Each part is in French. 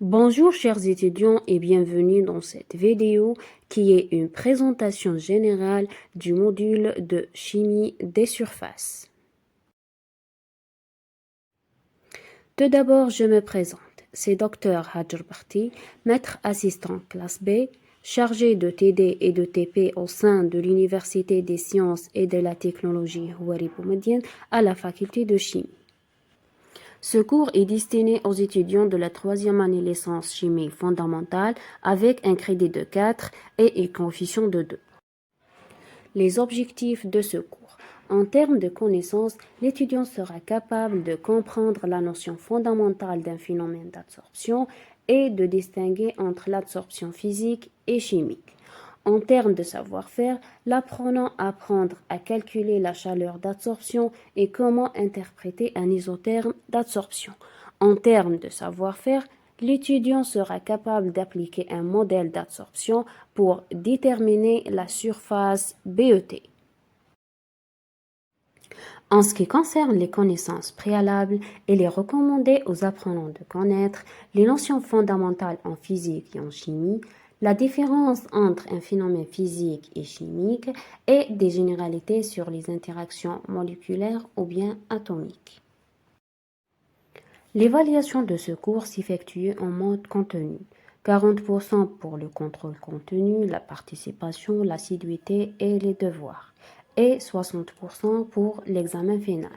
Bonjour chers étudiants et bienvenue dans cette vidéo qui est une présentation générale du module de chimie des surfaces. Tout d'abord, je me présente. C'est Dr Hajar Barti, maître assistant classe B, chargé de TD et de TP au sein de l'Université des sciences et de la technologie Houari Boumediene à la faculté de chimie. Ce cours est destiné aux étudiants de la troisième année licence chimie fondamentale avec un crédit de 4 et une coefficient de 2. Les objectifs de ce cours. En termes de connaissances, l'étudiant sera capable de comprendre la notion fondamentale d'un phénomène d'absorption et de distinguer entre l'absorption physique et chimique. En termes de savoir-faire, l'apprenant apprendre à calculer la chaleur d'absorption et comment interpréter un isotherme d'absorption. En termes de savoir-faire, l'étudiant sera capable d'appliquer un modèle d'absorption pour déterminer la surface BET. En ce qui concerne les connaissances préalables, il est recommandé aux apprenants de connaître les notions fondamentales en physique et en chimie, la différence entre un phénomène physique et chimique et des généralités sur les interactions moléculaires ou bien atomiques. L'évaluation de ce cours s'effectue en mode continu. 40% pour le contrôle continu, la participation, l'assiduité et les devoirs, et 60% pour l'examen final.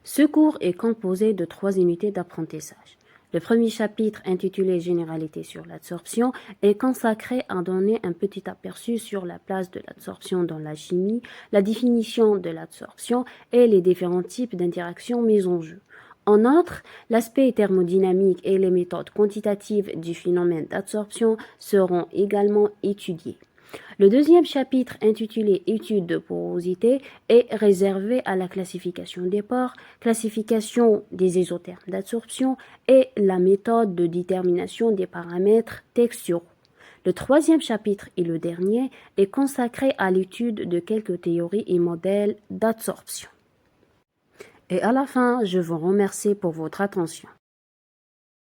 Ce cours est composé de 3 unités d'apprentissage. Le premier chapitre, intitulé Généralité sur l'absorption, est consacré à donner un petit aperçu sur la place de l'absorption dans la chimie, la définition de l'absorption et les différents types d'interactions mises en jeu. En outre, l'aspect thermodynamique et les méthodes quantitatives du phénomène d'absorption seront également étudiés. Le deuxième chapitre, intitulé Études de porosité, est réservé à la classification des pores, classification des isothermes d'absorption et la méthode de détermination des paramètres texturaux. Le troisième chapitre et le dernier est consacré à l'étude de quelques théories et modèles d'absorption. Et à la fin, je vous remercie pour votre attention.